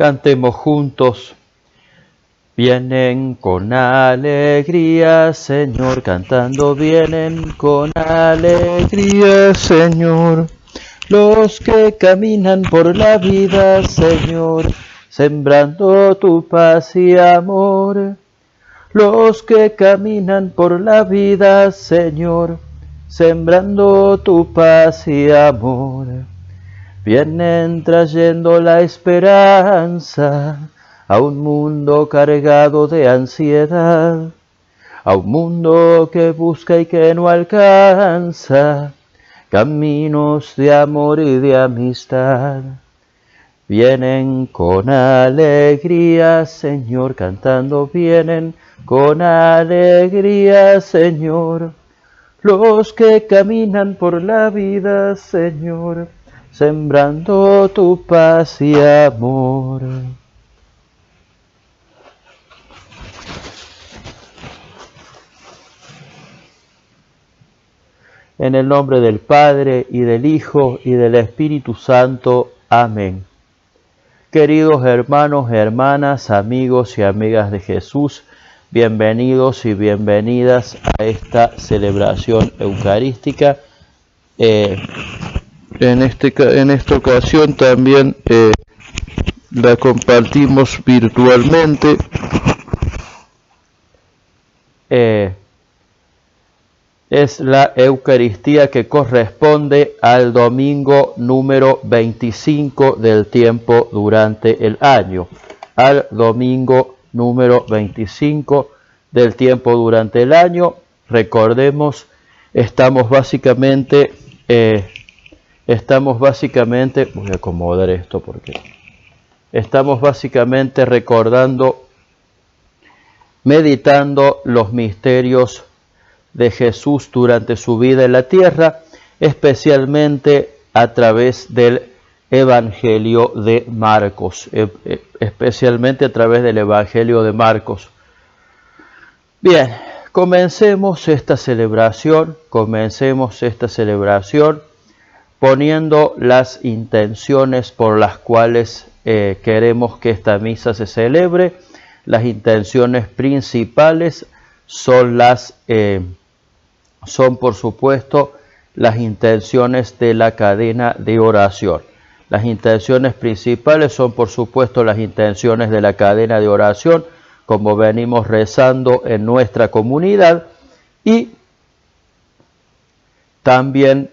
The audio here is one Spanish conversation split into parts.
Cantemos juntos. Vienen con alegría, Señor, cantando vienen con alegría, Señor. Los que caminan por la vida, Señor, sembrando tu paz y amor. Los que caminan por la vida, Señor, sembrando tu paz y amor. Vienen trayendo la esperanza a un mundo cargado de ansiedad, a un mundo que busca y que no alcanza caminos de amor y de amistad. Vienen con alegría, Señor, cantando vienen con alegría, Señor. Los que caminan por la vida, Señor, sembrando tu paz y amor. En el nombre del Padre, y del Hijo, y del Espíritu Santo. Amén. Queridos hermanos, hermanas, amigos y amigas de Jesús, bienvenidos y bienvenidas a esta celebración eucarística. En esta ocasión también la compartimos virtualmente. Es la Eucaristía que corresponde al domingo número 25 del tiempo durante el año. Al domingo número 25 del tiempo durante el año. Recordemos, estamos básicamente, voy a acomodar esto porque estamos básicamente recordando, meditando los misterios de Jesús durante su vida en la tierra, especialmente a través del Evangelio de Marcos, especialmente a través del Evangelio de Marcos. Bien, comencemos esta celebración poniendo las intenciones por las cuales queremos que esta misa se celebre. Las intenciones principales son por supuesto las intenciones de la cadena de oración. Las intenciones principales son por supuesto las intenciones de la cadena de oración, como venimos rezando en nuestra comunidad, y también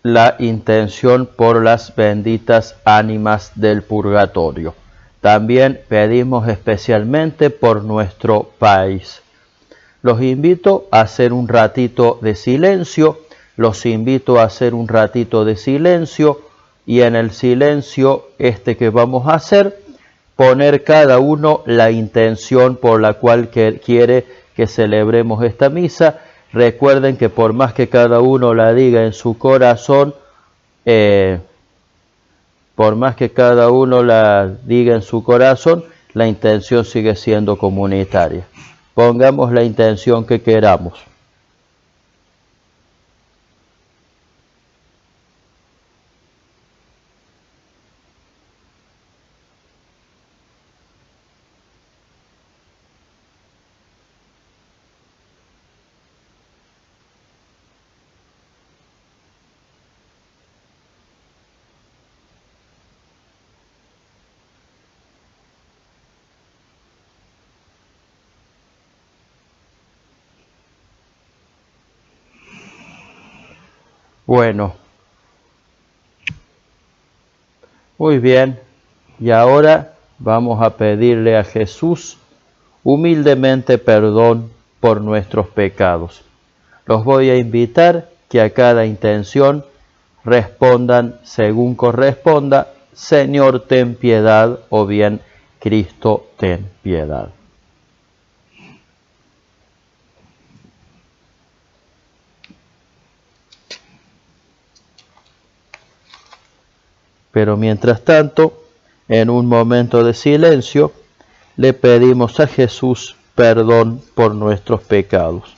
la intención por las benditas ánimas del purgatorio. También pedimos especialmente por nuestro país. Los invito a hacer un ratito de silencio, y en el silencio que vamos a hacer, poner cada uno la intención por la cual quiere que celebremos esta misa. Recuerden que por más que cada uno la diga en su corazón, la intención sigue siendo comunitaria. Pongamos la intención que queramos. Bueno, muy bien, y ahora vamos a pedirle a Jesús humildemente perdón por nuestros pecados. Los voy a invitar que a cada intención respondan según corresponda: Señor, ten piedad, o bien Cristo, ten piedad. Pero mientras tanto, en un momento de silencio, le pedimos a Jesús perdón por nuestros pecados.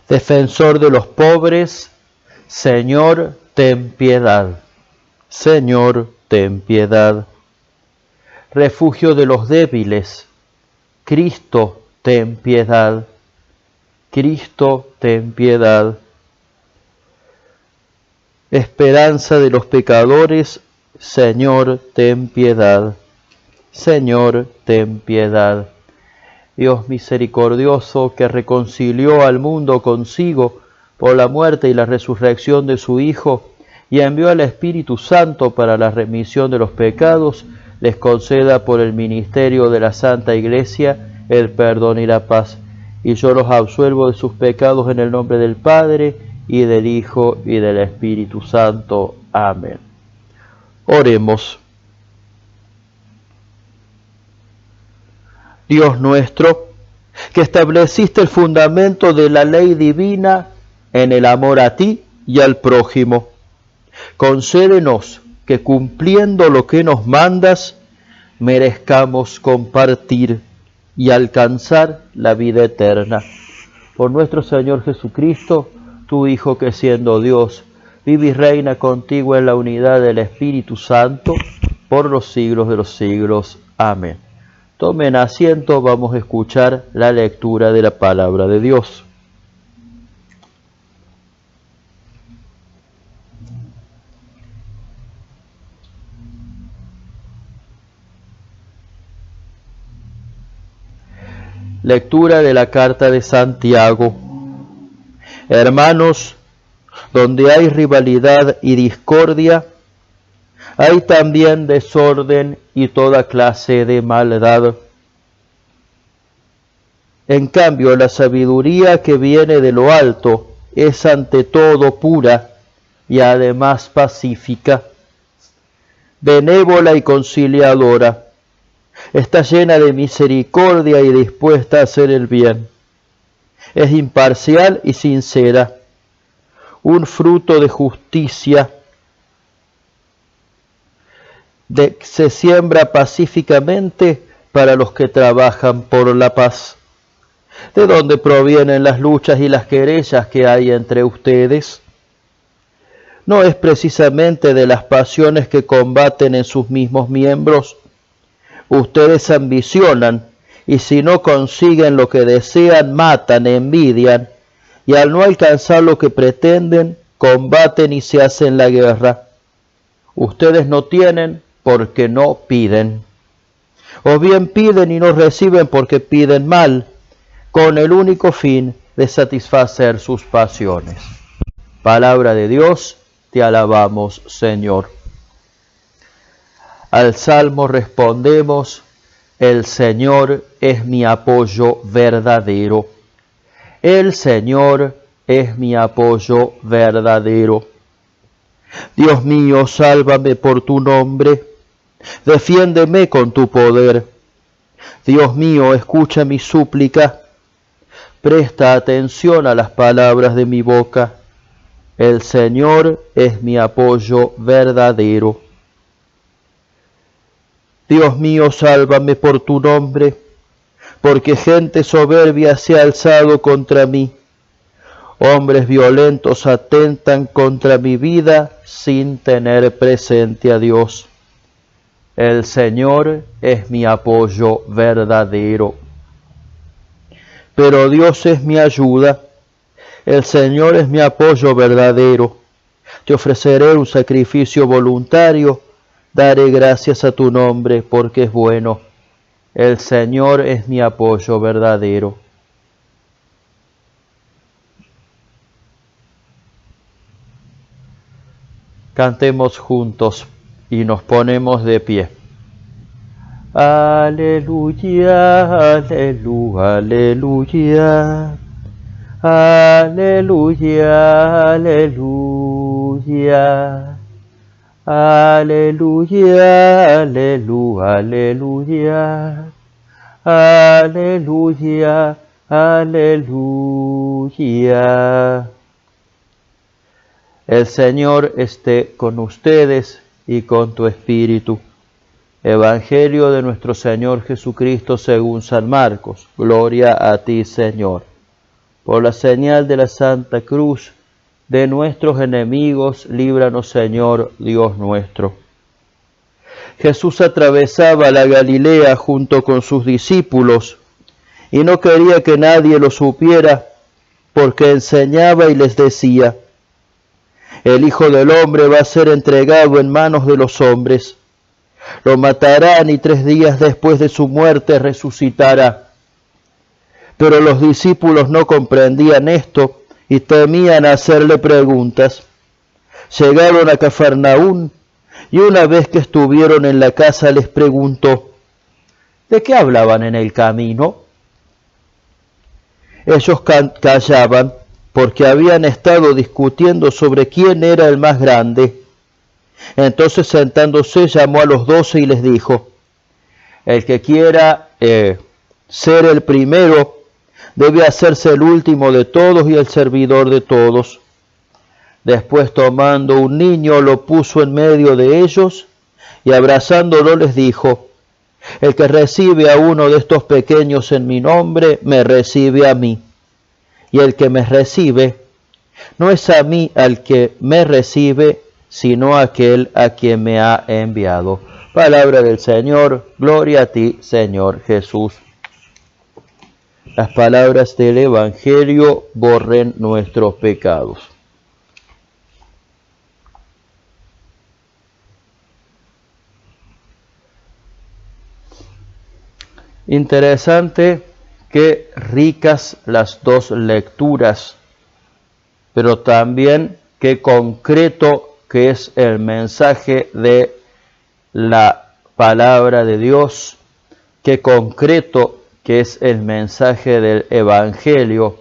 Defensor de los pobres, Señor, ten piedad. Señor, ten piedad. Refugio de los débiles, Cristo, ten piedad. Cristo, ten piedad. Esperanza de los pecadores, Señor, ten piedad. Señor, ten piedad. Dios misericordioso, que reconcilió al mundo consigo por la muerte y la resurrección de su Hijo, y envió al Espíritu Santo para la remisión de los pecados, les conceda por el ministerio de la Santa Iglesia el perdón y la paz. Y yo los absuelvo de sus pecados en el nombre del Padre, y del Hijo, y del Espíritu Santo. Amén. Oremos. Dios nuestro, que estableciste el fundamento de la ley divina en el amor a ti y al prójimo, concédenos que cumpliendo lo que nos mandas, merezcamos compartir y alcanzar la vida eterna. Por nuestro Señor Jesucristo, tu Hijo, que siendo Dios, vive y reina contigo en la unidad del Espíritu Santo, por los siglos de los siglos. Amén. Tomen asiento, vamos a escuchar la lectura de la palabra de Dios. Lectura de la carta de Santiago. Hermanos, donde hay rivalidad y discordia, hay también desorden y toda clase de maldad. En cambio, la sabiduría que viene de lo alto es ante todo pura y además pacífica, benévola y conciliadora. Está llena de misericordia y dispuesta a hacer el bien. Es imparcial y sincera, un fruto de justicia. Se siembra pacíficamente para los que trabajan por la paz. ¿De dónde provienen las luchas y las querellas que hay entre ustedes? ¿No es precisamente de las pasiones que combaten en sus mismos miembros? Ustedes ambicionan, y si no consiguen lo que desean, matan, envidian, y al no alcanzar lo que pretenden, combaten y se hacen la guerra. Ustedes no tienen porque no piden. O bien piden y no reciben porque piden mal, con el único fin de satisfacer sus pasiones. Palabra de Dios, te alabamos, Señor. Al Salmo respondemos: el Señor es mi apoyo verdadero. El Señor es mi apoyo verdadero. Dios mío, sálvame por tu nombre. Defiéndeme con tu poder. Dios mío, escucha mi súplica. Presta atención a las palabras de mi boca. El Señor es mi apoyo verdadero. Dios mío, sálvame por tu nombre, porque gente soberbia se ha alzado contra mí. Hombres violentos atentan contra mi vida sin tener presente a Dios. El Señor es mi apoyo verdadero. Pero Dios es mi ayuda. El Señor es mi apoyo verdadero. Te ofreceré un sacrificio voluntario. Daré gracias a tu nombre porque es bueno. El Señor es mi apoyo verdadero. Cantemos juntos y nos ponemos de pie. Aleluya, aleluya, aleluya. Aleluya, aleluya. Aleluya, aleluya, aleluya. Aleluya, aleluya. El Señor esté con ustedes y con tu espíritu. Evangelio de nuestro Señor Jesucristo según San Marcos. Gloria a ti, Señor. Por la señal de la Santa Cruz de nuestros enemigos, líbranos, Señor, Dios nuestro. Jesús atravesaba la Galilea junto con sus discípulos y no quería que nadie lo supiera, porque enseñaba y les decía: el Hijo del Hombre va a ser entregado en manos de los hombres. Lo matarán y 3 días después de su muerte resucitará. Pero los discípulos no comprendían esto y temían hacerle preguntas. Llegaron a Cafarnaún y una vez que estuvieron en la casa les preguntó: ¿de qué hablaban en el camino? Ellos callaban porque habían estado discutiendo sobre quién era el más grande. Entonces, sentándose, llamó a los 12 y les dijo: el que quiera ser el primero debe hacerse el último de todos y el servidor de todos. Después, tomando un niño, lo puso en medio de ellos y abrazándolo les dijo: el que recibe a uno de estos pequeños en mi nombre, me recibe a mí. Y el que me recibe, no es a mí al que me recibe, sino a aquel a quien me ha enviado. Palabra del Señor, gloria a ti, Señor Jesús. Las palabras del Evangelio borren nuestros pecados. Interesante, qué ricas las dos lecturas, pero también qué concreto que es el mensaje de la palabra de Dios, qué concreto que es el mensaje del Evangelio.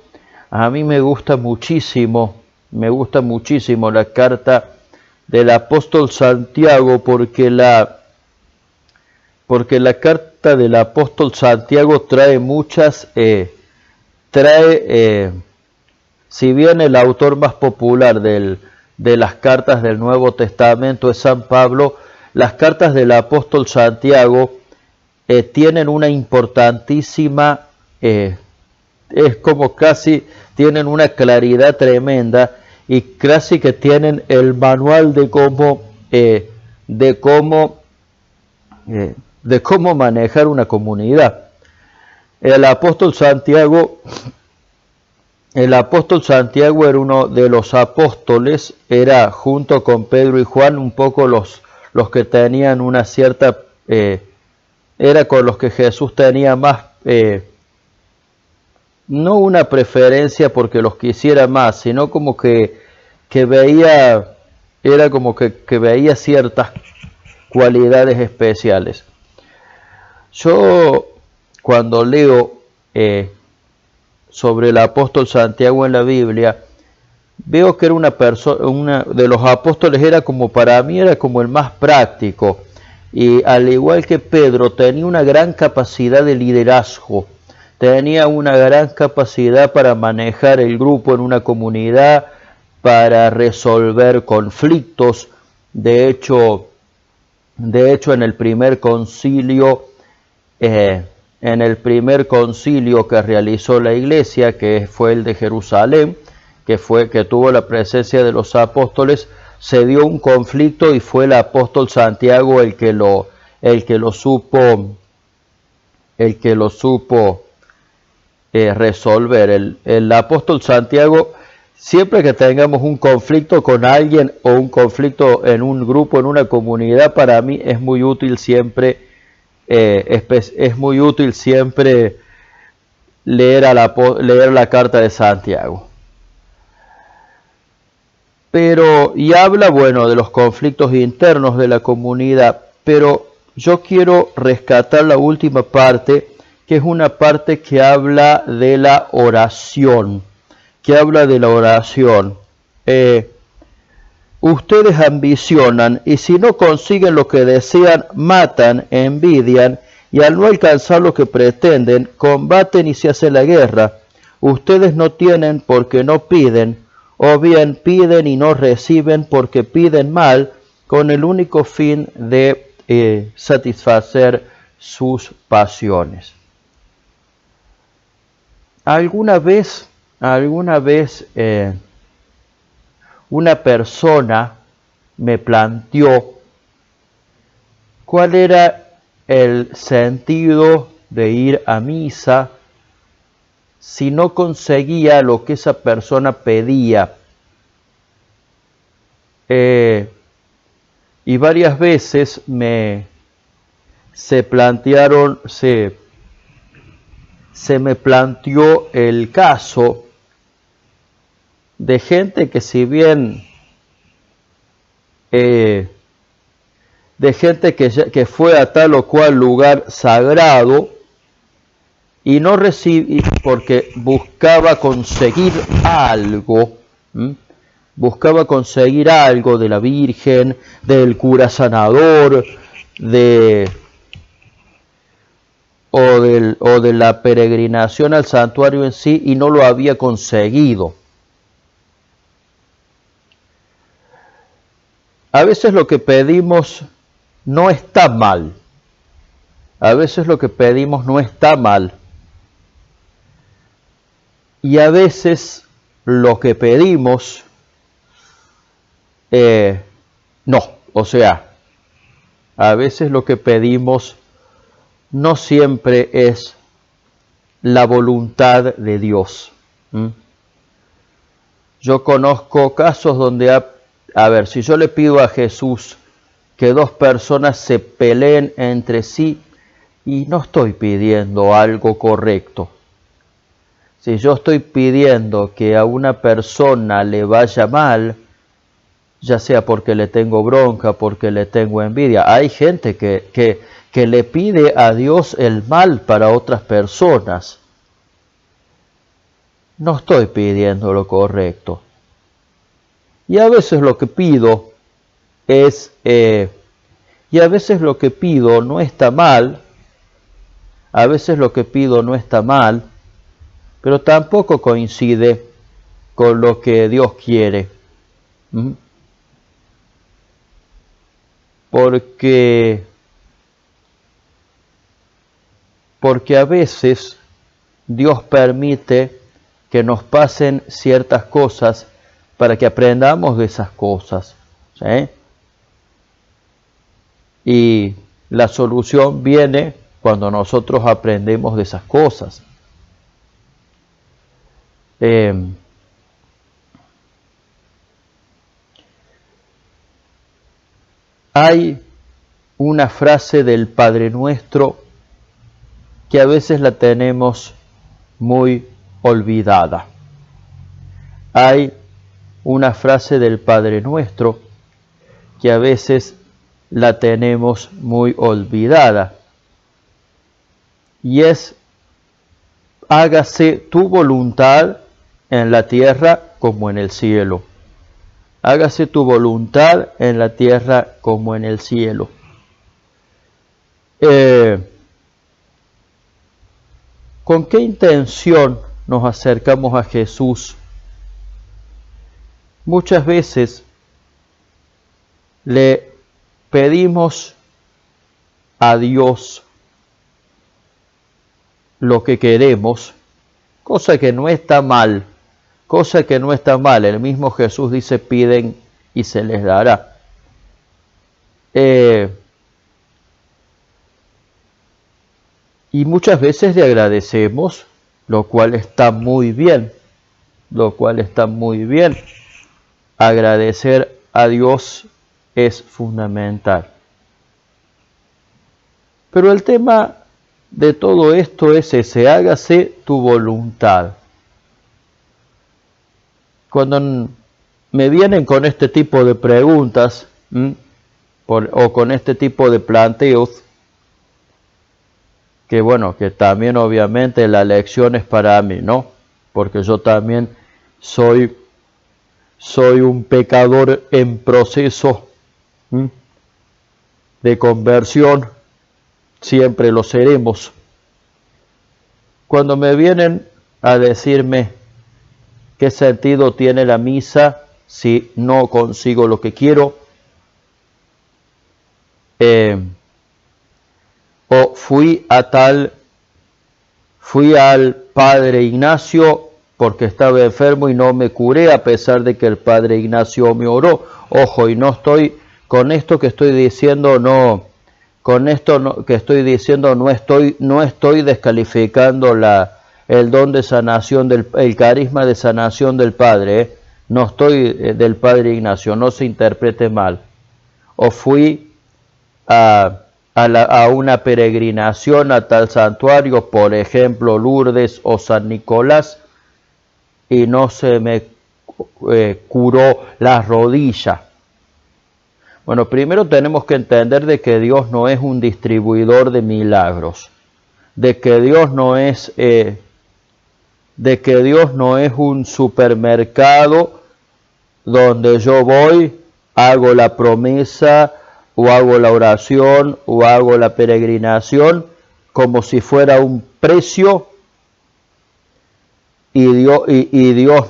A mí me gusta muchísimo la carta del apóstol Santiago, porque la carta del apóstol Santiago trae si bien el autor más popular de las cartas del Nuevo Testamento es San Pablo, las cartas del apóstol Santiago tienen una importantísima, es como casi tienen una claridad tremenda y casi que tienen el manual de cómo manejar una comunidad. El apóstol Santiago era uno de los apóstoles, era junto con Pedro y Juan un poco los que tenían una cierta, era con los que Jesús tenía más, no una preferencia porque los quisiera más, sino como que veía, era como que veía ciertas cualidades especiales. Yo cuando leo sobre el apóstol Santiago en la Biblia, veo que era una de los apóstoles, era como para mí, era como el más práctico, y al igual que Pedro tenía una gran capacidad de liderazgo, tenía una gran capacidad para manejar el grupo en una comunidad, para resolver conflictos. De hecho en el primer concilio que realizó la Iglesia, que fue el de Jerusalén, que tuvo la presencia de los apóstoles, se dio un conflicto y fue el apóstol Santiago el que lo supo resolver. El apóstol Santiago, siempre que tengamos un conflicto con alguien o un conflicto en un grupo, en una comunidad, para mí es muy útil siempre leer la carta de Santiago. Y habla, de los conflictos internos de la comunidad, pero yo quiero rescatar la última parte, que es una parte que habla de la oración, ustedes ambicionan y si no consiguen lo que desean, matan, envidian y al no alcanzar lo que pretenden, combaten y se hace la guerra. Ustedes no tienen porque no piden, o bien piden y no reciben porque piden mal, con el único fin de satisfacer sus pasiones. ¿Alguna vez alguna vez una persona me planteó cuál era el sentido de ir a misa si no conseguía lo que esa persona pedía. Y varias veces se me planteó el caso de gente que si bien de gente que fue a tal o cual lugar sagrado y no recibí porque buscaba conseguir algo, buscaba conseguir algo de la Virgen, del cura sanador, o de la peregrinación al santuario en sí, y no lo había conseguido. A veces lo que pedimos no está mal. A veces lo que pedimos no está mal. Y a veces lo que pedimos, no. O sea, a veces lo que pedimos no siempre es la voluntad de Dios. Yo conozco casos donde, a ver, si yo le pido a Jesús que dos personas se peleen entre sí, y no estoy pidiendo algo correcto. Si yo estoy pidiendo que a una persona le vaya mal, ya sea porque le tengo bronca, porque le tengo envidia, hay gente que le pide a Dios el mal para otras personas. No estoy pidiendo lo correcto. Y a veces lo que pido y a veces lo que pido no está mal, a veces lo que pido no está mal, pero tampoco coincide con lo que Dios quiere. Porque a veces Dios permite que nos pasen ciertas cosas para que aprendamos de esas cosas, ¿sí? Y la solución viene cuando nosotros aprendemos de esas cosas. Hay una frase del Padre Nuestro que a veces la tenemos muy olvidada. Hay una frase del Padre Nuestro que a veces la tenemos muy olvidada, y es: hágase tu voluntad en la tierra como en el cielo. Hágase tu voluntad en la tierra como en el cielo. ¿Con qué intención nos acercamos a Jesús? Muchas veces le pedimos a Dios lo que queremos, cosa que no está mal, El mismo Jesús dice: piden y se les dará. Y muchas veces le agradecemos, lo cual está muy bien, Agradecer a Dios es fundamental. Pero el tema de todo esto es ese: hágase tu voluntad. Cuando me vienen con este tipo de preguntas o con este tipo de planteos, que también obviamente la lección es para mí, ¿no? Porque yo también soy un pecador en proceso de conversión, siempre lo seremos. Cuando me vienen a decirme qué sentido tiene la misa si no consigo lo que quiero, o fui al Padre Ignacio porque estaba enfermo y no me curé a pesar de que el padre Ignacio me oró. Ojo, y no estoy, con esto que estoy diciendo, no estoy descalificando el don de sanación, el carisma de sanación del padre, ¿eh? No estoy del padre Ignacio, no se interprete mal. O fui a una peregrinación a tal santuario, por ejemplo Lourdes o San Nicolás, y no se me curó la rodilla. Bueno, primero tenemos que entender de que Dios no es un distribuidor de milagros, de que Dios no es un supermercado donde yo voy, hago la promesa o hago la oración o hago la peregrinación como si fuera un precio y Dios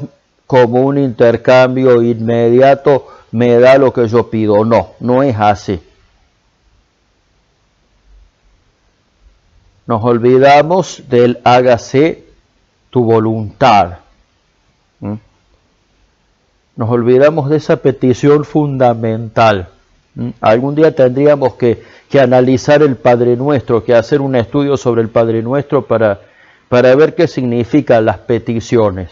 como un intercambio inmediato me da lo que yo pido. No, no es así. Nos olvidamos del hágase tu voluntad. Nos olvidamos de esa petición fundamental. Algún día tendríamos que analizar el Padre Nuestro, que hacer un estudio sobre el Padre Nuestro para ver qué significan las peticiones.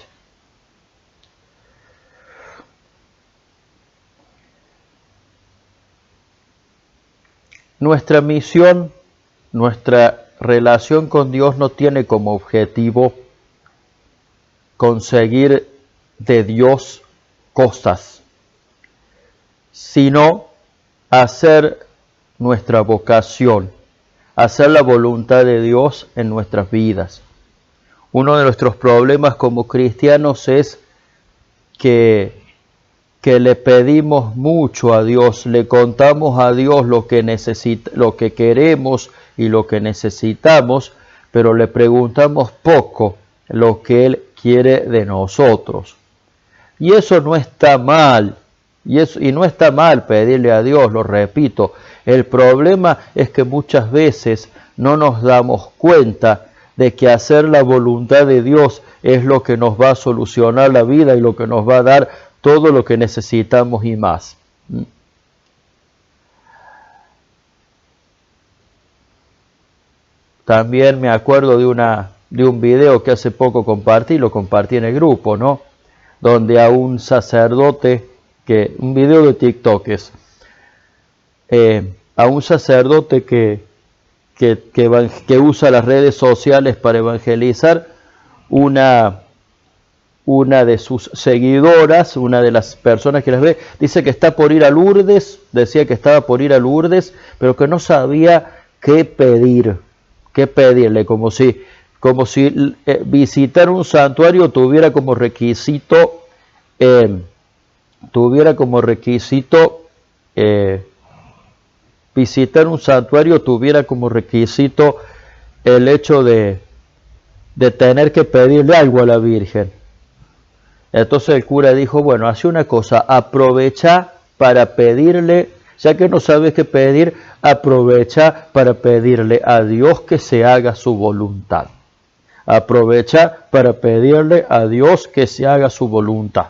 Nuestra misión, nuestra relación con Dios no tiene como objetivo conseguir de Dios cosas, sino hacer nuestra vocación, hacer la voluntad de Dios en nuestras vidas. Uno de nuestros problemas como cristianos es que le pedimos mucho a Dios, le contamos a Dios lo que queremos y lo que necesitamos, pero le preguntamos poco lo que Él quiere de nosotros. Y eso no está mal, y no está mal pedirle a Dios, lo repito. El problema es que muchas veces no nos damos cuenta de que hacer la voluntad de Dios es lo que nos va a solucionar la vida y lo que nos va a dar todo lo que necesitamos y más. También me acuerdo de un video que hace poco lo compartí en el grupo, ¿no? Donde a un sacerdote, un video de TikTok es, a un sacerdote que usa las redes sociales para evangelizar, una de sus seguidoras, una de las personas que las ve, dice que está por ir a Lourdes, decía que estaba por ir a Lourdes, pero que no sabía qué pedirle, como si visitar un santuario tuviera como requisito visitar un santuario tuviera como requisito el hecho de tener que pedirle algo a la Virgen. Entonces el cura dijo, bueno, hace una cosa, aprovecha para pedirle, ya que no sabes qué pedir, aprovecha para pedirle a Dios que se haga su voluntad. Aprovecha para pedirle a Dios que se haga su voluntad.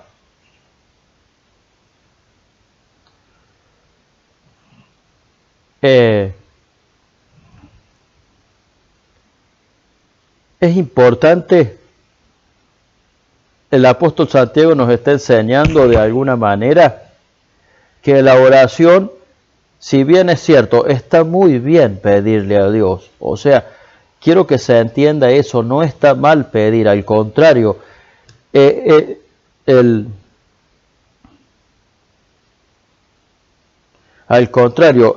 Es importante, el apóstol Santiago nos está enseñando de alguna manera que la oración, si bien es cierto, está muy bien pedirle a Dios, o sea, quiero que se entienda eso, no está mal pedir, al contrario,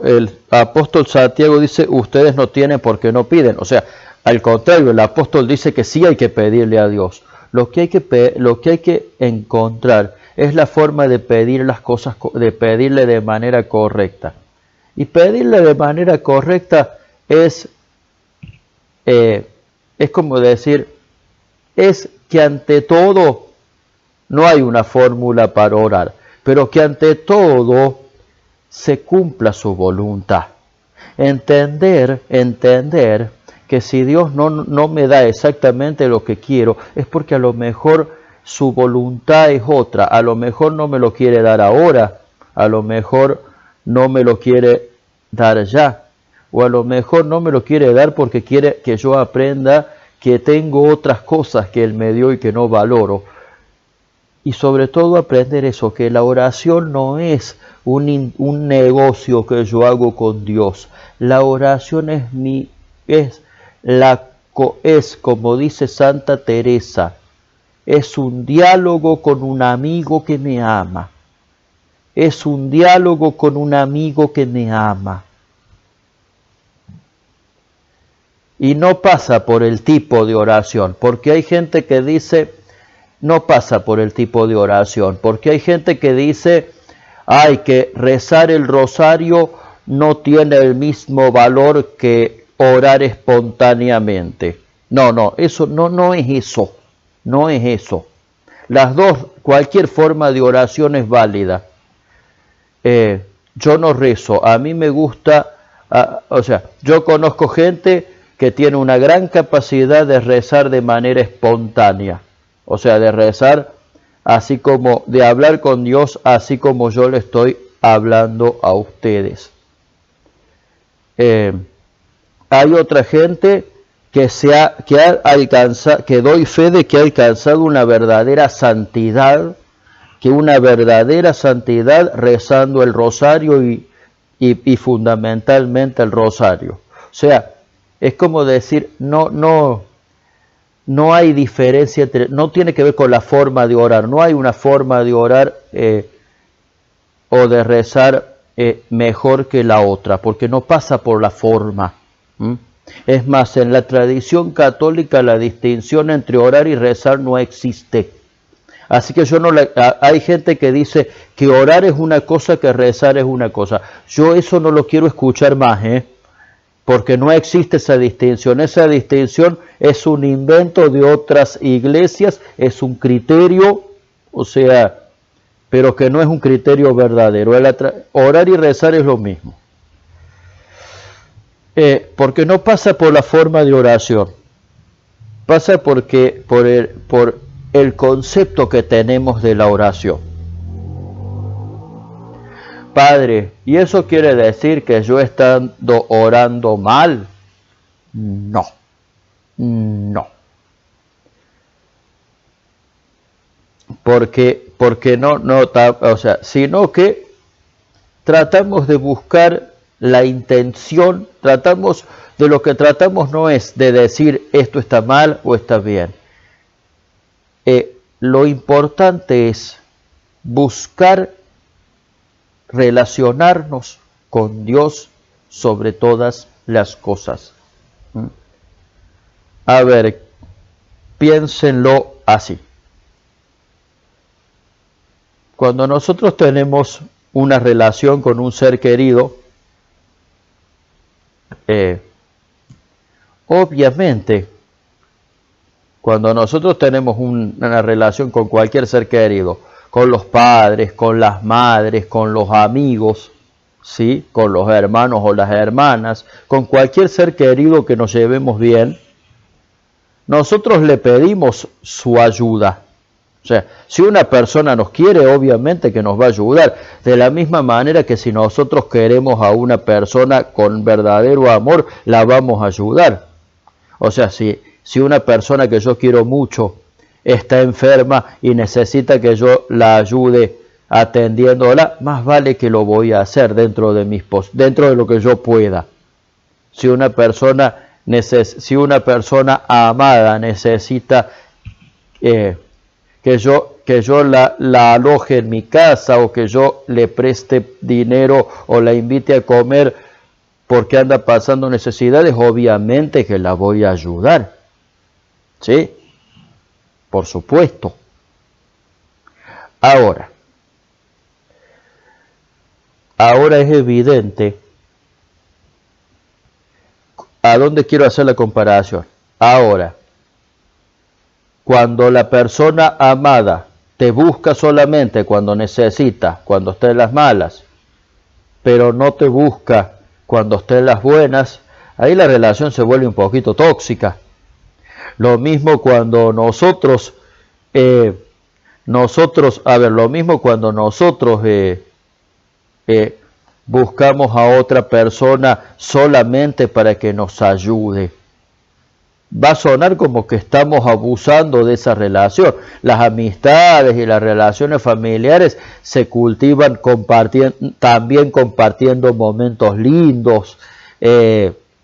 el apóstol Santiago dice, ustedes no tienen porque no piden, o sea, al contrario, el apóstol dice que sí hay que pedirle a Dios. Lo que hay que encontrar es la forma de pedir las cosas, de pedirle de manera correcta. Y pedirle de manera correcta es como decir, es que ante todo no hay una fórmula para orar, pero que ante todo se cumpla su voluntad. Entender que si Dios no me da exactamente lo que quiero, es porque a lo mejor su voluntad es otra. A lo mejor no me lo quiere dar ahora, a lo mejor no me lo quiere dar ya, o a lo mejor no me lo quiere dar porque quiere que yo aprenda que tengo otras cosas que Él me dio y que no valoro. Y sobre todo aprender eso, que la oración no es un negocio que yo hago con Dios. La oración es como dice Santa Teresa, es un diálogo con un amigo que me ama. Es un diálogo con un amigo que me ama. Y no pasa por el tipo de oración, porque hay gente que dice, no pasa por el tipo de oración, porque hay gente que dice, ay, que rezar el rosario no tiene el mismo valor que orar espontáneamente. No, eso no es eso, no es eso. Las dos, cualquier forma de oración es válida. Yo no rezo, a mí me gusta, yo conozco gente que tiene una gran capacidad de rezar de manera espontánea, o sea, de rezar así como, de hablar con Dios así como yo le estoy hablando a ustedes. Hay otra gente que doy fe de que ha alcanzado una verdadera santidad, rezando el rosario y fundamentalmente el rosario. O sea, es como decir, no hay diferencia entre, no tiene que ver con la forma de orar, no hay una forma de orar o de rezar mejor que la otra, porque no pasa por la forma. Es más, en la tradición católica la distinción entre orar y rezar no existe. Así que hay gente que dice que orar es una cosa, que rezar es una cosa. Yo eso no lo quiero escuchar más, porque no existe esa distinción. Esa distinción es un invento de otras iglesias, es un criterio, pero que no es un criterio verdadero. Orar y rezar es lo mismo. Porque no pasa por la forma de oración, pasa por el concepto que tenemos de la oración. Padre, ¿y eso quiere decir que yo estando orando mal? No. Porque sino que tratamos de buscar la intención, de lo que tratamos no es de decir esto está mal o está bien. Lo importante es buscar relacionarnos con Dios sobre todas las cosas. A ver, piénsenlo así. Cuando nosotros tenemos una relación con un ser querido, obviamente, cuando nosotros tenemos una relación con cualquier ser querido, con los padres, con las madres, con los amigos, ¿sí? Con los hermanos o las hermanas, con cualquier ser querido que nos llevemos bien, nosotros le pedimos su ayuda. O sea, si una persona nos quiere, obviamente que nos va a ayudar. De la misma manera que si nosotros queremos a una persona con verdadero amor, la vamos a ayudar. O sea, si una persona que yo quiero mucho está enferma y necesita que yo la ayude atendiéndola, más vale que lo voy a hacer dentro de lo que yo pueda. Si una persona amada necesita que yo la aloje en mi casa, o que yo le preste dinero o la invite a comer porque anda pasando necesidades, obviamente que la voy a ayudar. ¿Sí? Por supuesto. Ahora es evidente a dónde quiero hacer la comparación. Ahora, cuando la persona amada te busca solamente cuando necesita, cuando está en las malas, pero no te busca cuando está en las buenas, ahí la relación se vuelve un poquito tóxica. Lo mismo cuando nosotros Nosotros, a ver, lo mismo cuando nosotros buscamos a otra persona solamente para que nos ayude. Va a sonar como que estamos abusando de esa relación. Las amistades y las relaciones familiares se cultivan también compartiendo momentos lindos,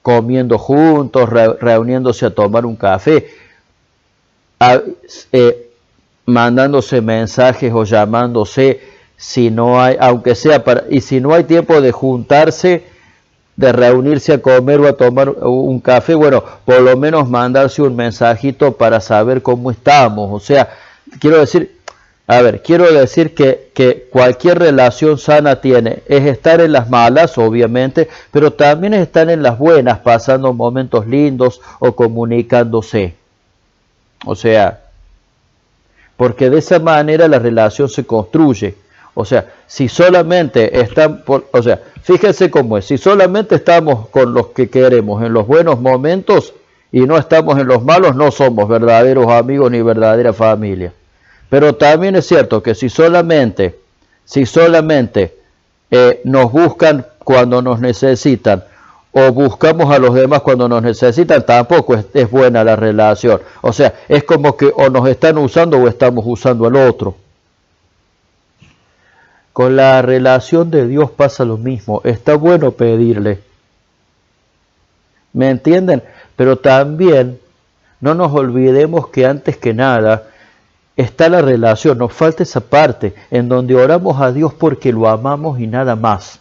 comiendo juntos, reuniéndose a tomar un café, a, mandándose mensajes o llamándose, si no hay, aunque sea y si no hay tiempo de juntarse, de reunirse a comer o a tomar un café, bueno, por lo menos mandarse un mensajito para saber cómo estamos. O sea, quiero decir que cualquier relación sana es estar en las malas, obviamente, pero también es estar en las buenas, pasando momentos lindos o comunicándose. O sea, porque de esa manera la relación se construye. O sea, si solamente fíjense cómo es, si solamente estamos con los que queremos en los buenos momentos y no estamos en los malos, no somos verdaderos amigos ni verdadera familia. Pero también es cierto que si solamente nos buscan cuando nos necesitan o buscamos a los demás cuando nos necesitan, tampoco es buena la relación. O sea, es como que o nos están usando o estamos usando al otro. Con la relación de Dios pasa lo mismo. Está bueno pedirle. ¿Me entienden? Pero también no nos olvidemos que antes que nada está la relación. Nos falta esa parte en donde oramos a Dios porque lo amamos y nada más.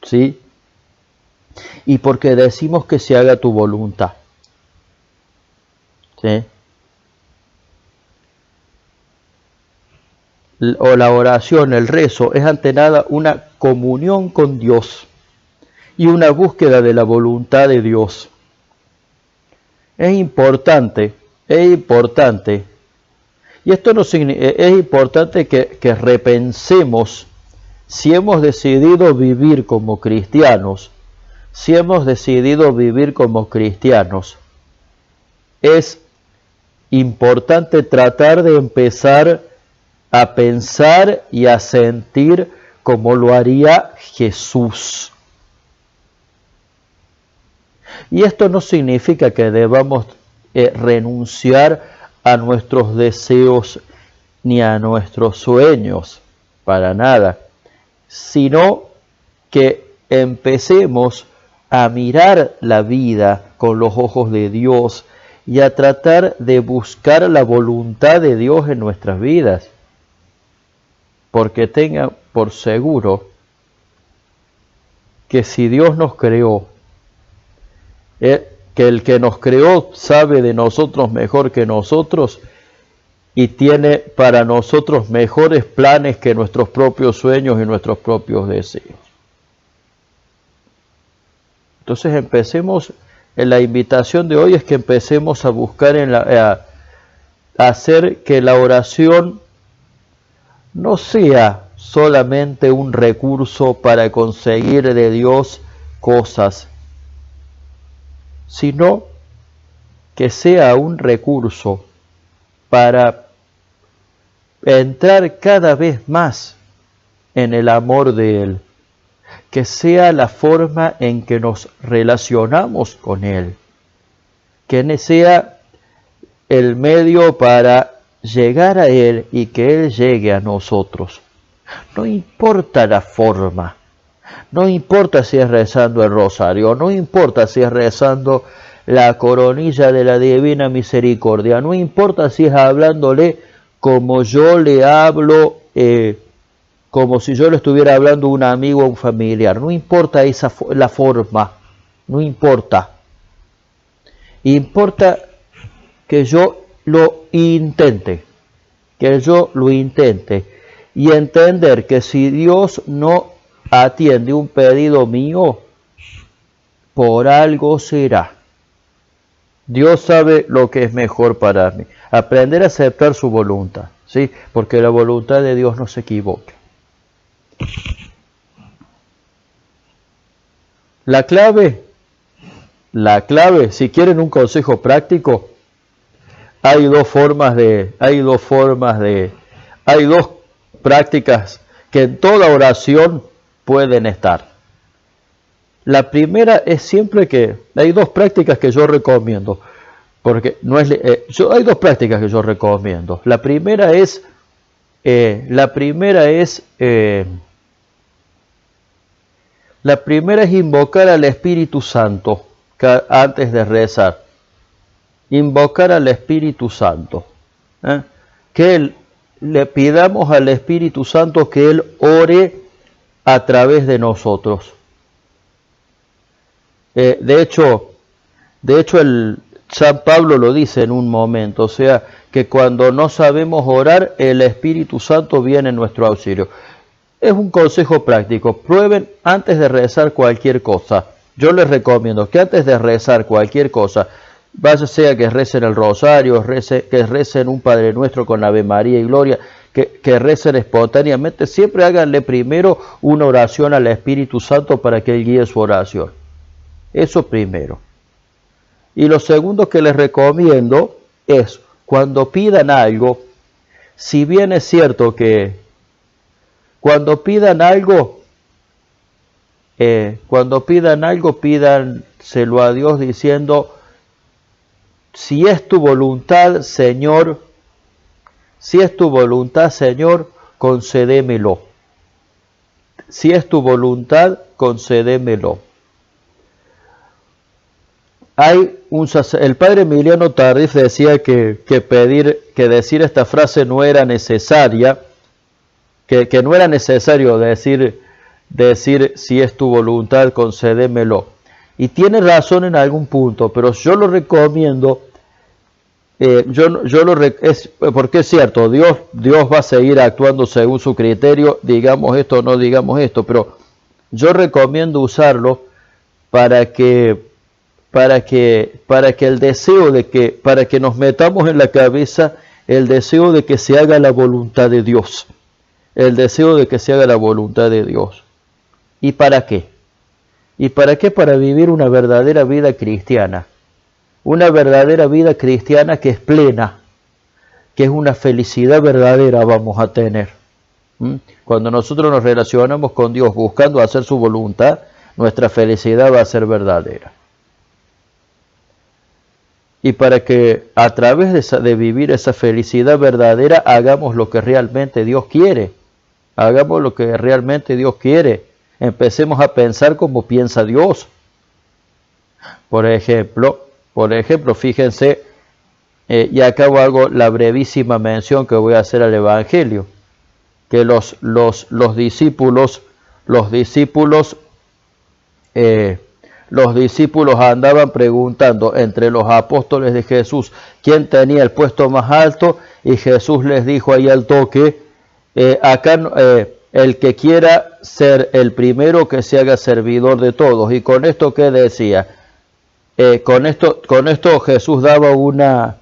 ¿Sí? Y porque decimos que se haga tu voluntad. ¿Sí? O la oración, el rezo, es ante nada una comunión con Dios y una búsqueda de la voluntad de Dios. Es importante, y esto no es importante que repensemos si hemos decidido vivir como cristianos, es importante tratar de empezar a pensar y a sentir como lo haría Jesús. Y esto no significa que debamos renunciar a nuestros deseos ni a nuestros sueños, para nada, sino que empecemos a mirar la vida con los ojos de Dios y a tratar de buscar la voluntad de Dios en nuestras vidas. Porque tengan por seguro que si Dios nos creó, que el que nos creó sabe de nosotros mejor que nosotros y tiene para nosotros mejores planes que nuestros propios sueños y nuestros propios deseos. Entonces empecemos, la invitación de hoy es que empecemos a buscar a hacer que la oración no sea solamente un recurso para conseguir de Dios cosas, sino que sea un recurso para entrar cada vez más en el amor de Él, que sea la forma en que nos relacionamos con Él, que sea el medio para llegar a Él y que Él llegue a nosotros. No importa la forma, no importa si es rezando el rosario, no importa si es rezando la coronilla de la Divina Misericordia, no importa si es hablándole como yo le hablo, como si yo le estuviera hablando a un amigo o un familiar, no importa la forma, no importa. Importa que yo lo intente, y entender que si Dios no atiende un pedido mío, por algo será. Dios sabe lo que es mejor para mí. Aprender a aceptar su voluntad, ¿sí? Porque la voluntad de Dios no se equivoca. La clave, si quieren un consejo práctico, hay dos prácticas que en toda oración pueden estar. La primera es siempre que hay dos prácticas que yo recomiendo, porque no es hay dos prácticas que yo recomiendo. La primera es invocar al Espíritu Santo antes de rezar. Invocar al Espíritu Santo. Que le pidamos al Espíritu Santo que Él ore a través de nosotros. De hecho, el San Pablo lo dice en un momento, o sea, que cuando no sabemos orar, el Espíritu Santo viene en nuestro auxilio. Es un consejo práctico. Prueben antes de rezar cualquier cosa. Yo les recomiendo que antes de rezar cualquier cosa, vaya sea que recen el rosario, que recen un Padre Nuestro con Ave María y Gloria, que recen espontáneamente, siempre háganle primero una oración al Espíritu Santo para que Él guíe su oración. Eso primero. Y lo segundo que les recomiendo es, cuando pidan algo, si bien es cierto que cuando pidan algo, pídanselo a Dios diciendo: si es tu voluntad, Señor, concédemelo. Si es tu voluntad, concédemelo. El padre Emiliano Tardif decía que decir esta frase no era necesaria, que no era necesario decir si es tu voluntad, concédemelo. Y tiene razón en algún punto, pero yo lo recomiendo, porque es cierto, Dios va a seguir actuando según su criterio, digamos esto o no digamos esto, pero yo recomiendo usarlo para que el deseo para que nos metamos en la cabeza el deseo de que se haga la voluntad de Dios. El deseo de que se haga la voluntad de Dios. ¿Y para qué? ¿Y para qué? Para vivir una verdadera vida cristiana. Una verdadera vida cristiana que es plena, que es una felicidad verdadera vamos a tener. Cuando nosotros nos relacionamos con Dios buscando hacer su voluntad, nuestra felicidad va a ser verdadera. Y para que a través de vivir esa felicidad verdadera hagamos lo que realmente Dios quiere. Hagamos lo que realmente Dios quiere. Empecemos a pensar como piensa Dios. Por ejemplo, fíjense, y acá hago la brevísima mención que voy a hacer al Evangelio, que los discípulos andaban preguntando entre los apóstoles de Jesús quién tenía el puesto más alto, y Jesús les dijo ahí al toque: el que quiera ser el primero, que se haga servidor de todos. Y con esto, ¿qué decía? Con esto Jesús daba una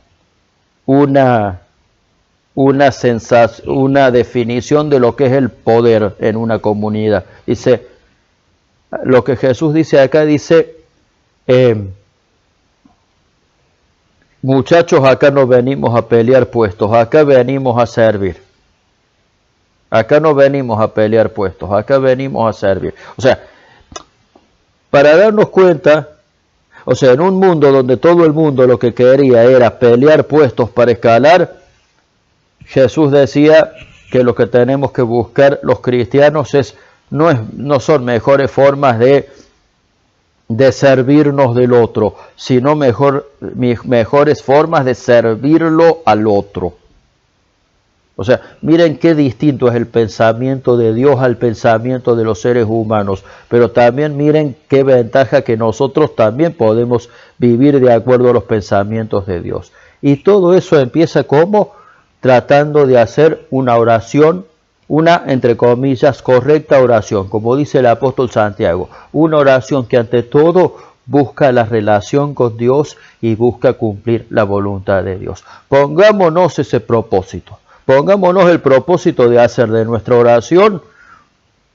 definición de lo que es el poder en una comunidad. Dice, lo que Jesús dice acá, dice: muchachos, acá no venimos a pelear puestos, acá venimos a servir. Acá no venimos a pelear puestos, acá venimos a servir. O sea, para darnos cuenta, o sea, en un mundo donde todo el mundo lo que quería era pelear puestos para escalar, Jesús decía que lo que tenemos que buscar los cristianos no son mejores formas de servirnos del otro, sino mejores formas de servirlo al otro. O sea, miren qué distinto es el pensamiento de Dios al pensamiento de los seres humanos, pero también miren qué ventaja que nosotros también podemos vivir de acuerdo a los pensamientos de Dios. Y todo eso empieza como tratando de hacer una oración, una, entre comillas, correcta oración, como dice el apóstol Santiago, una oración que ante todo busca la relación con Dios y busca cumplir la voluntad de Dios. Pongámonos ese propósito. Pongámonos el propósito de hacer de nuestra oración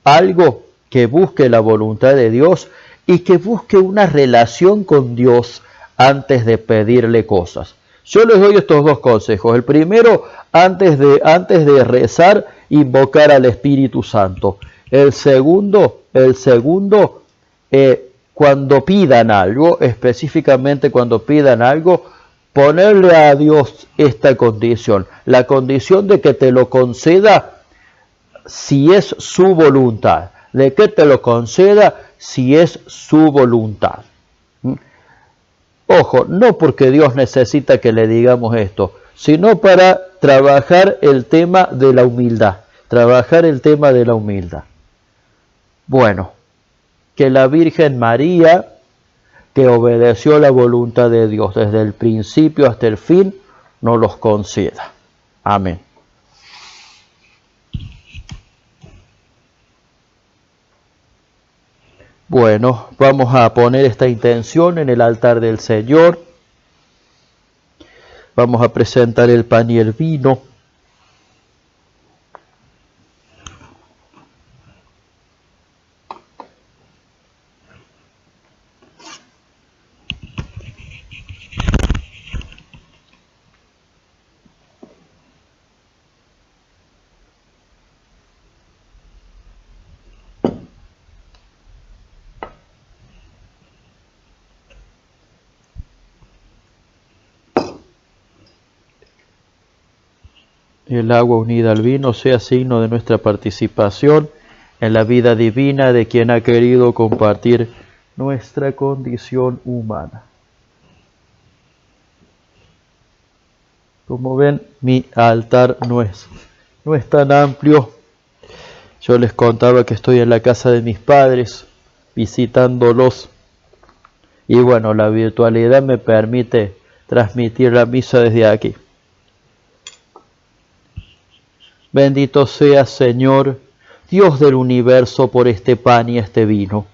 algo que busque la voluntad de Dios y que busque una relación con Dios antes de pedirle cosas. Yo les doy estos dos consejos. El primero, antes de rezar, invocar al Espíritu Santo. El segundo, cuando pidan algo, específicamente cuando pidan algo, ponerle a Dios esta condición. La condición de que te lo conceda si es su voluntad. De que te lo conceda si es su voluntad. Ojo, no porque Dios necesita que le digamos esto, sino para trabajar el tema de la humildad. Trabajar el tema de la humildad. Bueno, que la Virgen María, que obedeció la voluntad de Dios desde el principio hasta el fin, nos los conceda. Amén. Bueno, vamos a poner esta intención en el altar del Señor. Vamos a presentar el pan y el vino. El agua unida al vino sea signo de nuestra participación en la vida divina de quien ha querido compartir nuestra condición humana. Como ven, mi altar no es tan amplio. Yo les contaba que estoy en la casa de mis padres, visitándolos. Y bueno, la virtualidad me permite transmitir la misa desde aquí. Bendito seas, Señor, Dios del universo, por este pan y este vino,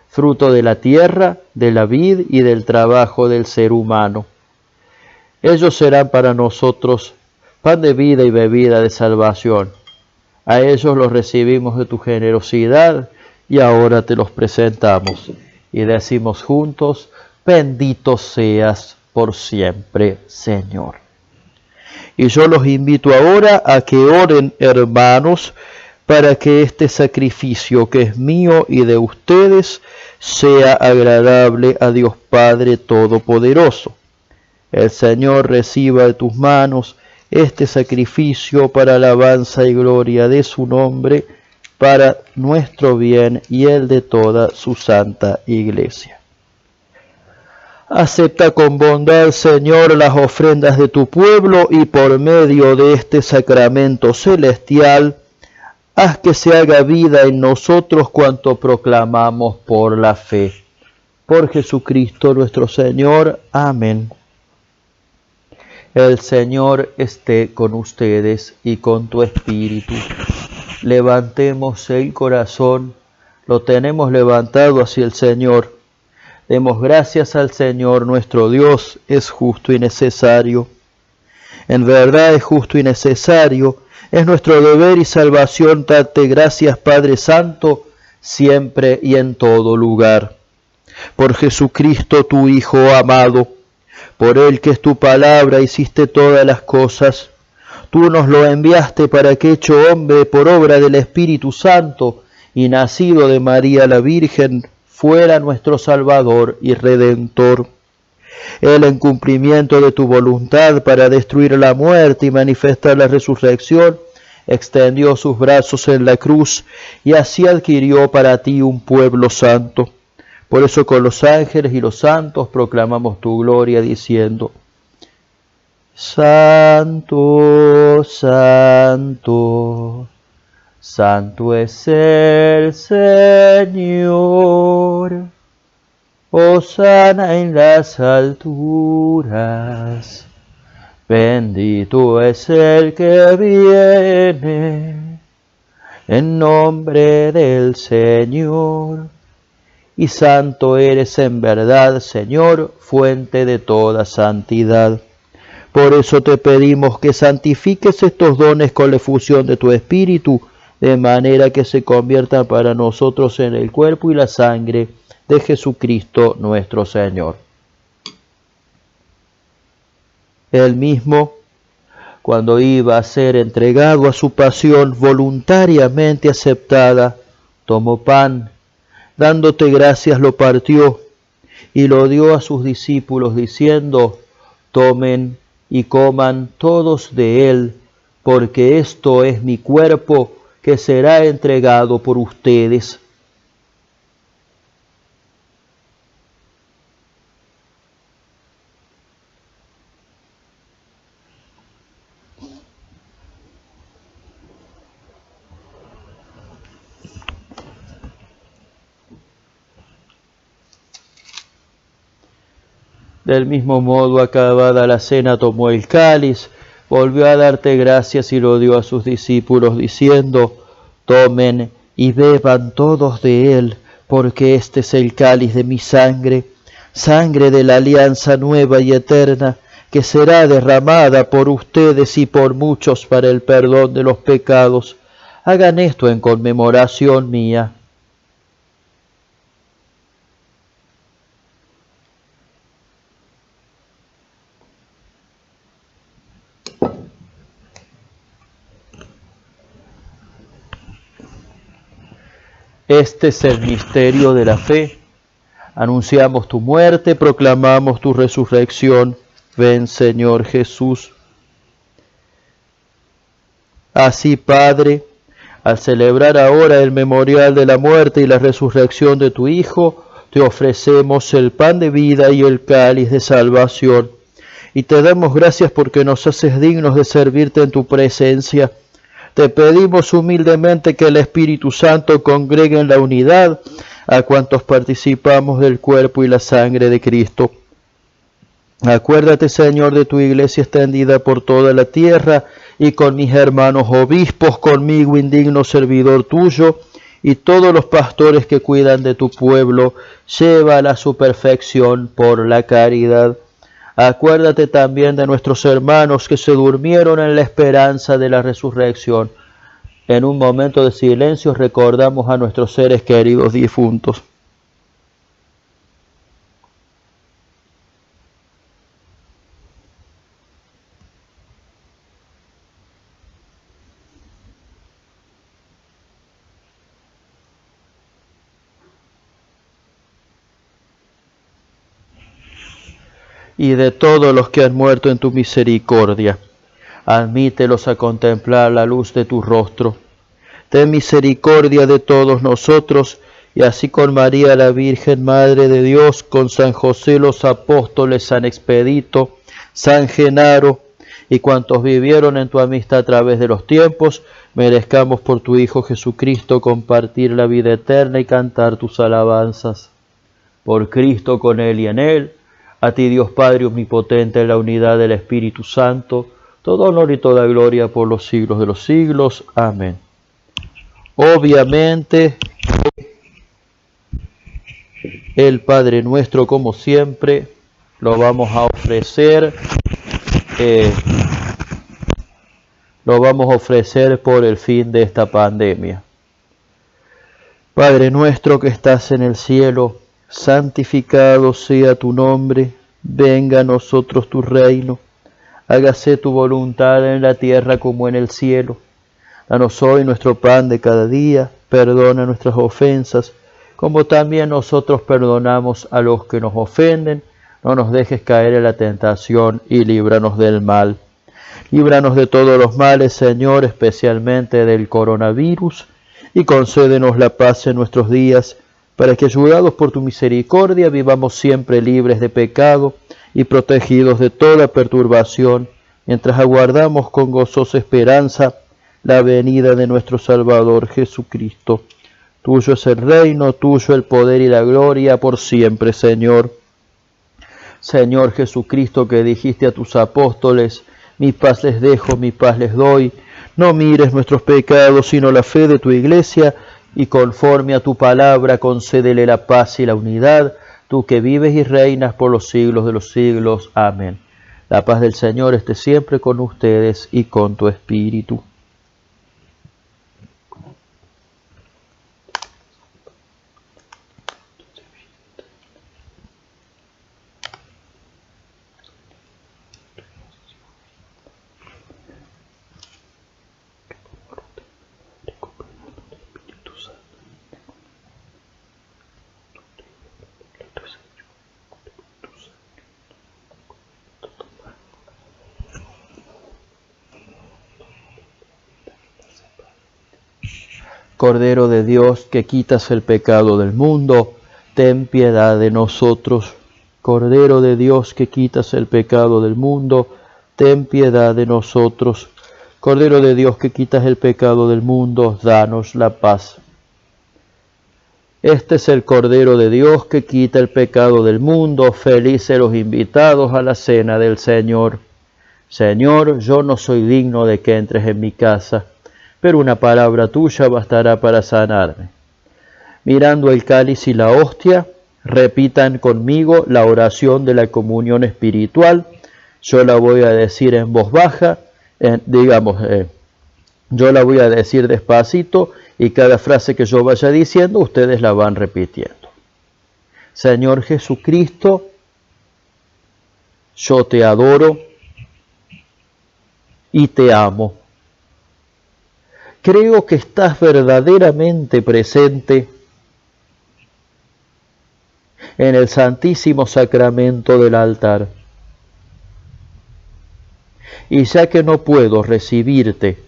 fruto de la tierra, de la vid y del trabajo del ser humano. Ellos serán para nosotros pan de vida y bebida de salvación. A ellos los recibimos de tu generosidad y ahora te los presentamos. Y decimos juntos, bendito seas por siempre, Señor. Y yo los invito ahora a que oren, hermanos, para que este sacrificio que es mío y de ustedes sea agradable a Dios Padre Todopoderoso. El Señor reciba de tus manos este sacrificio para alabanza y gloria de su nombre, para nuestro bien y el de toda su santa Iglesia. Acepta con bondad, Señor, las ofrendas de tu pueblo y por medio de este sacramento celestial, haz que se haga vida en nosotros cuanto proclamamos por la fe. Por Jesucristo nuestro Señor. Amén. El Señor esté con ustedes y con tu espíritu. Levantemos el corazón, lo tenemos levantado hacia el Señor. Demos gracias al Señor nuestro Dios, es justo y necesario. En verdad es justo y necesario, es nuestro deber y salvación darte gracias, Padre Santo, siempre y en todo lugar. Por Jesucristo, tu Hijo amado, por Él que es tu palabra, hiciste todas las cosas. Tú nos lo enviaste para que, hecho hombre por obra del Espíritu Santo y nacido de María la Virgen, fuera nuestro Salvador y Redentor. Él, en cumplimiento de tu voluntad para destruir la muerte y manifestar la resurrección, extendió sus brazos en la cruz y así adquirió para ti un pueblo santo. Por eso con los ángeles y los santos proclamamos tu gloria diciendo: Santo, Santo, Santo es el Señor, hosana en las alturas, bendito es el que viene en nombre del Señor. Y santo eres en verdad, Señor, fuente de toda santidad. Por eso te pedimos que santifiques estos dones con la efusión de tu Espíritu, de manera que se conviertan para nosotros en el cuerpo y la sangre de Jesucristo nuestro Señor. Él mismo, cuando iba a ser entregado a su pasión voluntariamente aceptada, tomó pan, dándote gracias lo partió y lo dio a sus discípulos diciendo, tomen y coman todos de él, porque esto es mi cuerpo que será entregado por ustedes. Del mismo modo, acabada la cena, tomó el cáliz, volvió a darte gracias y lo dio a sus discípulos, diciendo, tomen y beban todos de él, porque este es el cáliz de mi sangre, sangre de la alianza nueva y eterna, que será derramada por ustedes y por muchos para el perdón de los pecados. Hagan esto en conmemoración mía. Este es el misterio de la fe. Anunciamos tu muerte, proclamamos tu resurrección. Ven, Señor Jesús. Así, Padre, al celebrar ahora el memorial de la muerte y la resurrección de tu Hijo, te ofrecemos el pan de vida y el cáliz de salvación. Y te damos gracias porque nos haces dignos de servirte en tu presencia. Te pedimos humildemente que el Espíritu Santo congregue en la unidad a cuantos participamos del cuerpo y la sangre de Cristo. Acuérdate, Señor, de tu iglesia extendida por toda la tierra y con mis hermanos obispos, conmigo, indigno servidor tuyo, y todos los pastores que cuidan de tu pueblo, llévala a su perfección por la caridad. Acuérdate también de nuestros hermanos que se durmieron en la esperanza de la resurrección. En un momento de silencio recordamos a nuestros seres queridos difuntos. Y de todos los que han muerto en tu misericordia, admítelos a contemplar la luz de tu rostro. Ten misericordia de todos nosotros, y así con María la Virgen, Madre de Dios, con San José los apóstoles, San Expedito, San Genaro, y cuantos vivieron en tu amistad a través de los tiempos, merezcamos por tu Hijo Jesucristo compartir la vida eterna y cantar tus alabanzas. Por Cristo, con Él y en Él, a ti Dios Padre omnipotente, en la unidad del Espíritu Santo, todo honor y toda gloria por los siglos de los siglos. Amén. Obviamente, el Padre Nuestro, como siempre, lo vamos a ofrecer, por el fin de esta pandemia. Padre nuestro que estás en el cielo, santificado sea tu nombre, venga a nosotros tu reino, hágase tu voluntad en la tierra como en el cielo. Danos hoy nuestro pan de cada día, perdona nuestras ofensas, como también nosotros perdonamos a los que nos ofenden. No nos dejes caer en la tentación y líbranos del mal. Líbranos de todos los males, Señor, especialmente del coronavirus, y concédenos la paz en nuestros días, para que, ayudados por tu misericordia, vivamos siempre libres de pecado y protegidos de toda perturbación, mientras aguardamos con gozosa esperanza la venida de nuestro Salvador Jesucristo. Tuyo es el reino, tuyo el poder y la gloria por siempre, Señor. Señor Jesucristo, que dijiste a tus apóstoles, mi paz les dejo, mi paz les doy. No mires nuestros pecados, sino la fe de tu iglesia, y conforme a tu palabra concédele la paz y la unidad, tú que vives y reinas por los siglos de los siglos. Amén. La paz del Señor esté siempre con ustedes y con tu espíritu. Cordero de Dios, que quitas el pecado del mundo, ten piedad de nosotros. Cordero de Dios, que quitas el pecado del mundo, ten piedad de nosotros. Cordero de Dios, que quitas el pecado del mundo, danos la paz. Este es el Cordero de Dios que quita el pecado del mundo. Felices los invitados a la cena del Señor. Señor, yo no soy digno de que entres en mi casa, pero una palabra tuya bastará para sanarme. Mirando el cáliz y la hostia, repitan conmigo la oración de la comunión espiritual. Yo la voy a decir en voz baja, yo la voy a decir despacito y cada frase que yo vaya diciendo, ustedes la van repitiendo. Señor Jesucristo, yo te adoro y te amo. Creo que estás verdaderamente presente en el Santísimo Sacramento del altar. Y ya que no puedo recibirte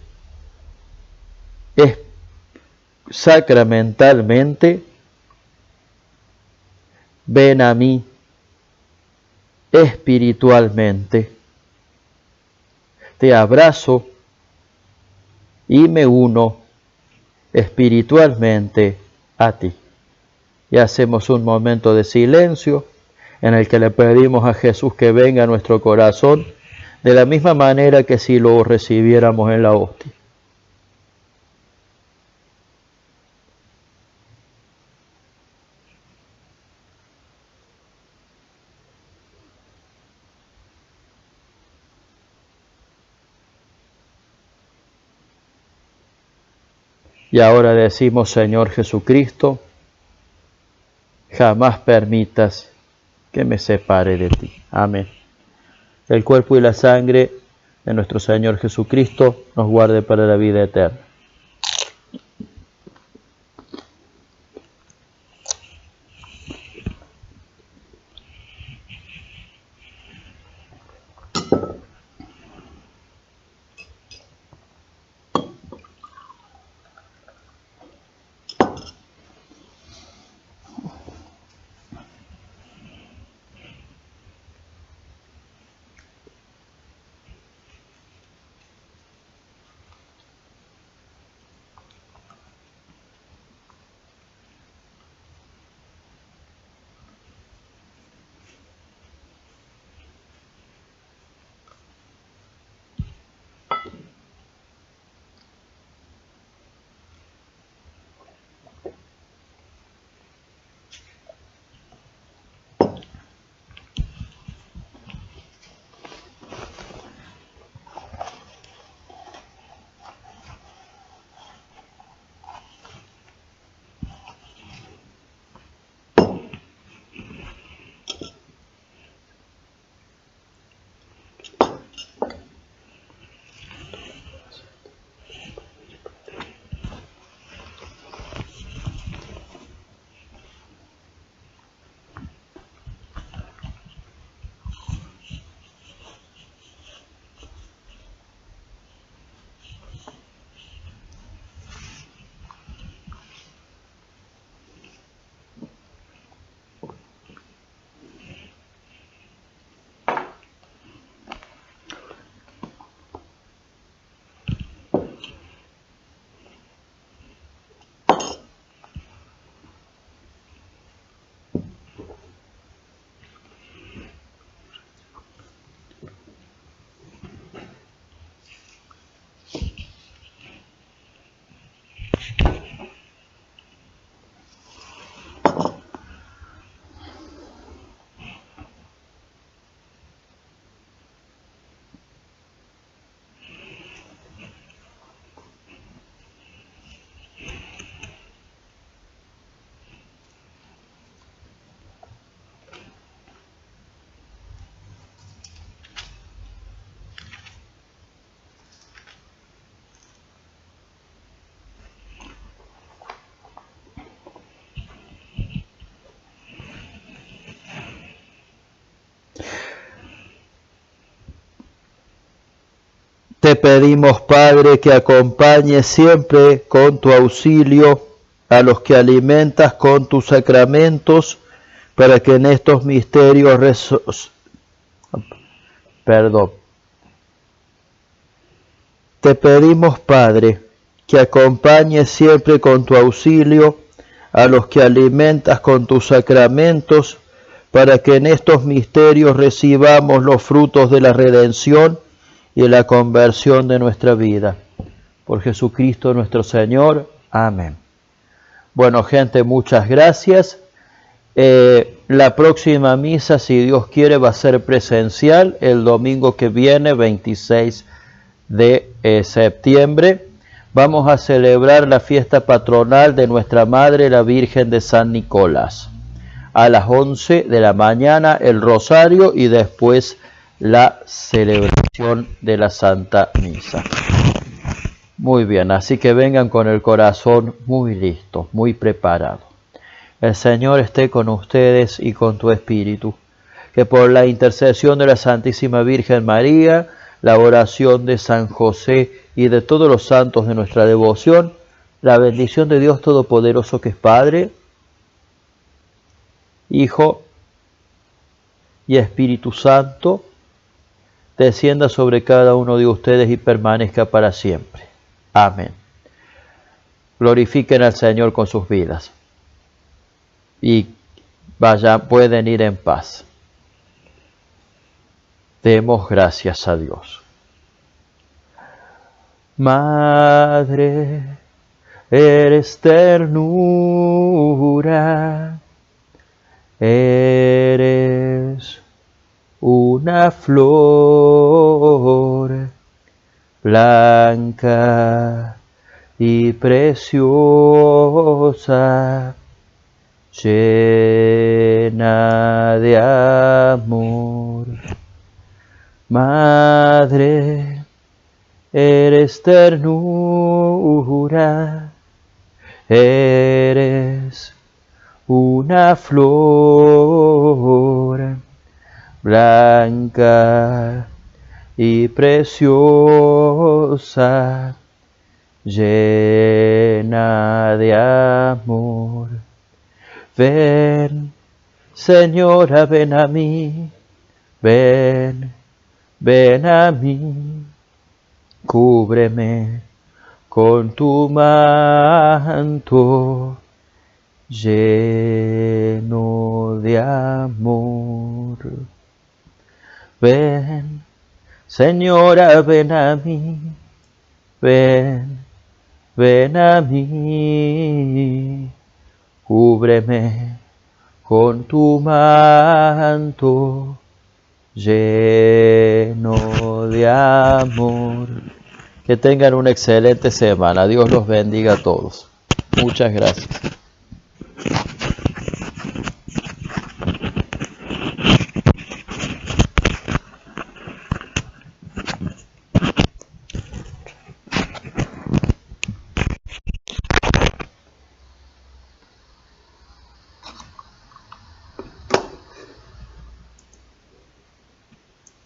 sacramentalmente, ven a mí espiritualmente. Te abrazo y me uno espiritualmente a ti. Y hacemos un momento de silencio en el que le pedimos a Jesús que venga a nuestro corazón de la misma manera que si lo recibiéramos en la hostia. Y ahora decimos, Señor Jesucristo, jamás permitas que me separe de ti. Amén. El cuerpo y la sangre de nuestro Señor Jesucristo nos guarde para la vida eterna. Te pedimos, Padre, que acompañes siempre con tu auxilio a los que alimentas con tus sacramentos, para que en estos misterios Te pedimos, Padre, que acompañes siempre con tu auxilio a los que alimentas con tus sacramentos, para que en estos misterios recibamos los frutos de la redención y la conversión de nuestra vida. Por Jesucristo nuestro Señor. Amén. Bueno, gente, muchas gracias. La próxima misa, si Dios quiere, va a ser presencial el domingo que viene, 26 de septiembre. Vamos a celebrar la fiesta patronal de nuestra Madre, la Virgen de San Nicolás. A las 11 de la mañana el rosario y después la celebración de la Santa Misa. Muy bien, así que vengan con el corazón muy listo, muy preparado. El Señor esté con ustedes y con tu espíritu. Que por la intercesión de la Santísima Virgen María, la oración de San José y de todos los santos de nuestra devoción, la bendición de Dios Todopoderoso, que es Padre, Hijo y Espíritu Santo, descienda sobre cada uno de ustedes y permanezca para siempre. Amén. Glorifiquen al Señor con sus vidas y pueden ir en paz. Demos gracias a Dios. Madre, eres ternura, eres una flor blanca y preciosa, llena de amor. Madre, eres ternura, eres una flor blanca y preciosa, llena de amor. Ven, Señora, ven a mí, ven, ven a mí, cúbreme con tu manto lleno de amor. Ven, Señora, ven a mí, ven, ven a mí, cúbreme con tu manto lleno de amor. Que tengan una excelente semana. Dios los bendiga a todos. Muchas gracias.